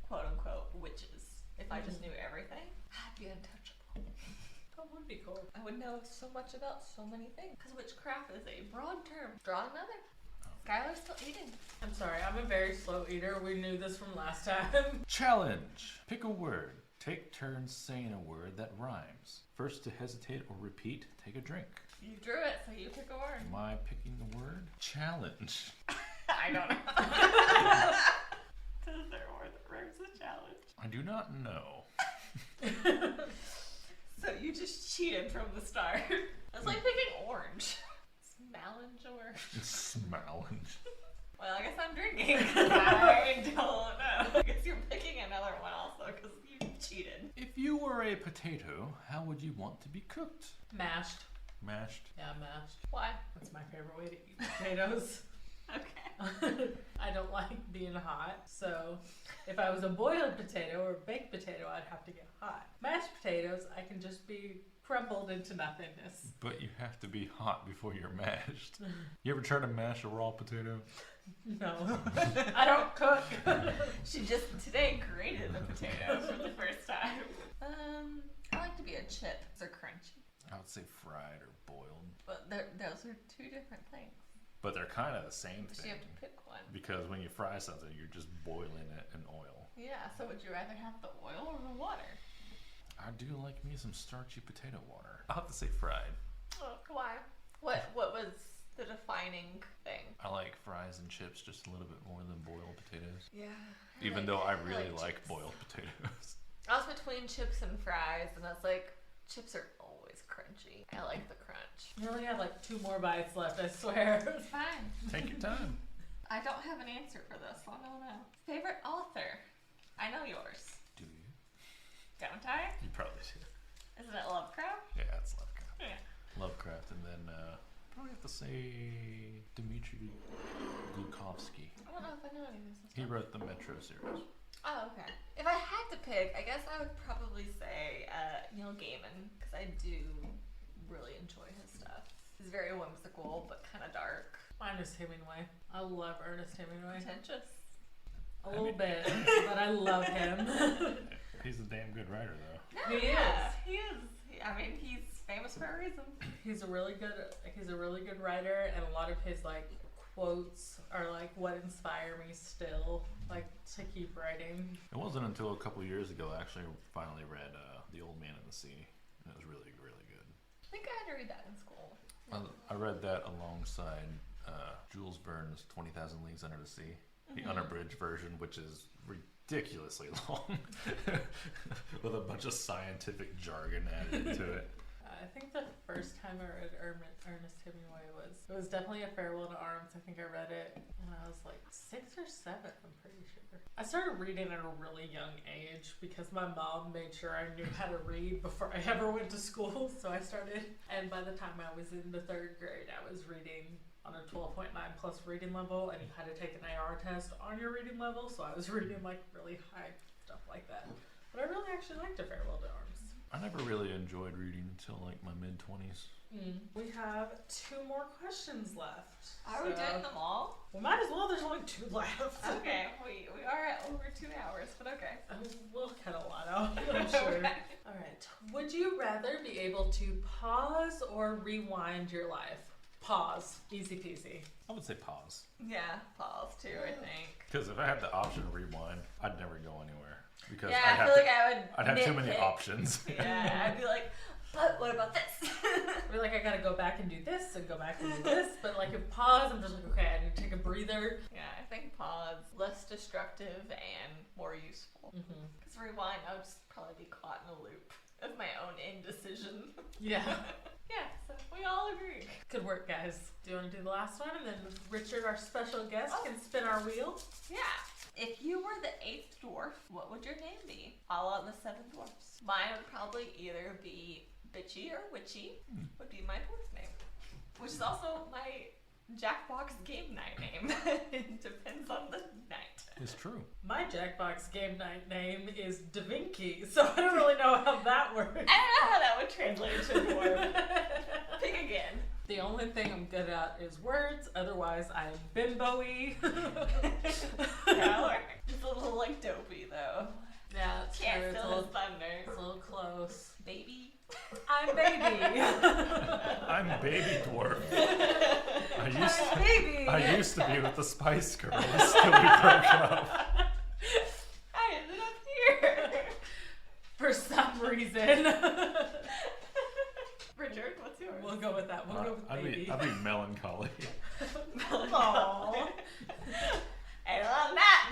quote unquote witches. If I just knew everything, I'd be untouchable. That would be cool. I would know so much about so many things. Because witchcraft is a broad term. Draw another. Skylar's still eating. I'm sorry, I'm a very slow eater. We knew this from last time. Challenge. Pick a word. Take turns saying a word that rhymes. First to hesitate or repeat, take a drink. You drew it, so you pick a word. Am I picking the word? Challenge. I don't know. Is there a word that rhymes with challenge? I do not know. So you just cheated from the start. It's like picking orange. Smalange. Smalange. Well, I guess I'm drinking. I don't know. I guess you're picking another one also because you cheated. If you were a potato, how would you want to be cooked? Mashed. Mashed. Yeah, mashed. Why? That's my favorite way to eat potatoes. Okay. I don't like being hot, so if I was a boiled potato or baked potato, I'd have to get hot. Mashed potatoes, I can just be crumbled into nothingness. But you have to be hot before you're mashed. You ever try to mash a raw potato? No, I don't cook. She just today grated a potato for the first time. I like to be a chip. They're crunchy. I would say fried or boiled. But those are two different things. But they're kind of the same So thing. you have to pick one. Because when you fry something, you're just boiling it in oil. Yeah, so would you rather have the oil or the water? I do like me some starchy potato water. I'll have to say fried. Oh, why? What was the defining thing? I like fries and chips just a little bit more than boiled potatoes. Yeah. Even though I really like chips. boiled potatoes. I was between chips and fries, and I was like, chips are always crunchy. I like the crunch. You only have like 2 more bites left, I swear. It's fine. Take your time. I don't have an answer for this, so I don't know. Favorite author? I know yours. Do you? Don't I? You probably do. Isn't it Lovecraft? Yeah, it's Lovecraft. Yeah. Lovecraft, and then probably have to say Dmitry Glukhovsky. I don't know if I know any of this. He wrote the Metro series. Oh, okay. If I had to pick, I guess I would probably say Neil Gaiman, because I do really enjoy his stuff. He's very whimsical, but kind of dark. Mine is Hemingway. I love Ernest Hemingway. Pretentious. A little bit, but I love him. He's a damn good writer, though. No, He yeah, is. He is. I mean, he's famous for a reason. He's a really good writer, and a lot of his like quotes are like what inspire me still, like to keep writing. It wasn't until a couple years ago I actually finally read The Old Man and the Sea, and it was really, really good. I think I had to read that in school. I read that alongside Jules Verne's 20,000 Leagues Under the Sea, the unabridged version, which is ridiculously long, with a bunch of scientific jargon added into it. I think the first time I read Ernest Hemingway was definitely A Farewell to Arms. I think I read it when I was like 6 or 7, I'm pretty sure. I started reading at a really young age because my mom made sure I knew how to read before I ever went to school, so I started. And by the time I was in the 3rd grade, I was reading on a 12.9 plus reading level, and you had to take an AR test on your reading level, so I was reading like really high stuff like that. But I really actually liked A Farewell to Arms. I never really enjoyed reading until like my mid-20s. We have 2 more questions left. Are we doing them all? We might as well. There's only 2 left. Okay, we are at over 2 hours, but okay. We'll cut a lot out, I'm sure. Okay. All right. Would you rather be able to pause or rewind your life? Pause. Easy peasy. I would say pause. Yeah, pause too, I think. Because if I had the option to rewind, I'd never go anywhere. Because Yeah, I feel like I'd have too many nitpick. options. Yeah, I'd be like, but what about this? Or like, I gotta go back and do this and go back and do this. But like, if pause, I'm just like, okay, I need to take a breather. Yeah, I think pause, less destructive and more useful. Because rewind, I would just probably be caught in a loop of my own indecision. Yeah. Yeah, so we all agree. Good work, guys. Do you want to do the last one? And then Richard, our special guest, can spin our wheel. Yeah. If you were the 8th dwarf, what would your name be? A la the 7 dwarfs. Mine would probably either be Bitchy or Witchy, would be my dwarf name. Which is also my Jackbox game night name. It depends on the night. It's true. My Jackbox game night name is Da Vinci, so I don't really know how that works. I don't know how that would translate to a dwarf. Pick again. The only thing I'm good at is words, otherwise I'm bimbo-y. Yeah, it's a little like dopey though. Yeah, that's true. Can't It's a steal his little, thunder. it's a little close. Baby. I'm baby. I'm baby dwarf. I'm baby. I used to be with the Spice Girls till we broke up. I ended up here. For some reason. Richard, what's yours? We'll go with that. We'll go with baby. I'd be melancholy. Aww. And on that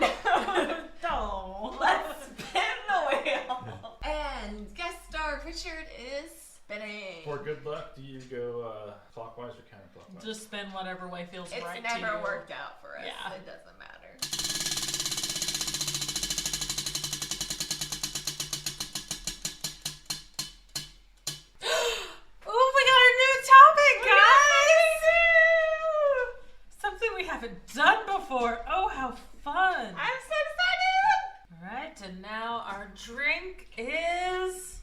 note, Aww. let's spin the wheel. And guest star Richard is spinning. For good luck, do you go clockwise or counterclockwise? Just spin whatever way feels It's right to you. never worked out for us. Yeah. It doesn't matter. Oh, we got a new topic, guys! Something we haven't done before. Oh, how fun! I'm so excited! All right, and now our drink is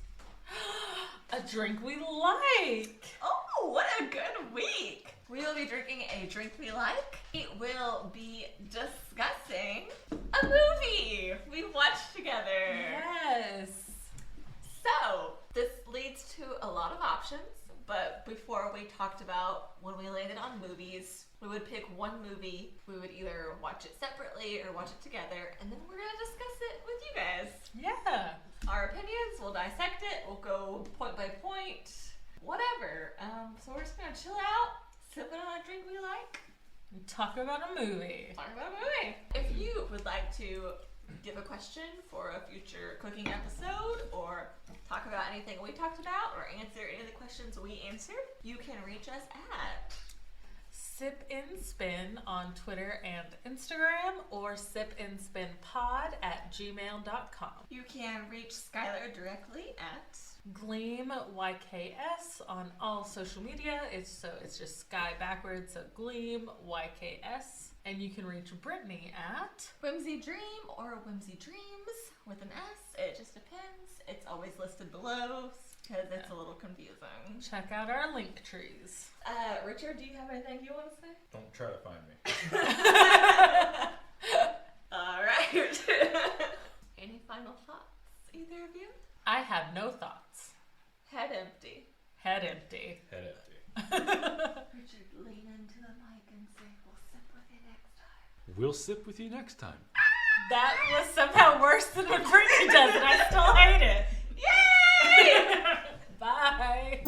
a drink we like. Oh, what a good week! We will be drinking a drink we like. It will be discussing a movie we watched together. Yes. So, this leads to a lot of options, but before we talked about when we landed on movies, we would pick one movie, we would either watch it separately or watch it together, and then we're gonna discuss it with you guys. Yeah. Our opinions, we'll dissect it, we'll go point by point, whatever. So we're just gonna chill out, sipping on a drink we like, And talk about a movie. talk about a movie. If you would like to give a question for a future cooking episode or talk about anything we talked about or answer any of the questions we answered, you can reach us at Sip and Spin on Twitter and Instagram or sipandspinpod@gmail.com. You can reach Skylar directly at Gleam YKS on all social media. It's just Sky backwards, so Gleam YKS. And you can reach Brittany at Whimsy Dream or Whimsy Dreams with an S. It just depends. It's always listed below because it's a little confusing. check out our link trees. Richard, do you have anything you want to say? Don't try to find me. All right. Any final thoughts, either of you? I have no thoughts. Head empty. Head empty. Head empty. Richard, lean into the mic and say, "We'll sip with you next time." We'll sip with you next time. That was somehow worse than what Brittany does, and I still hate it. Yay! Bye.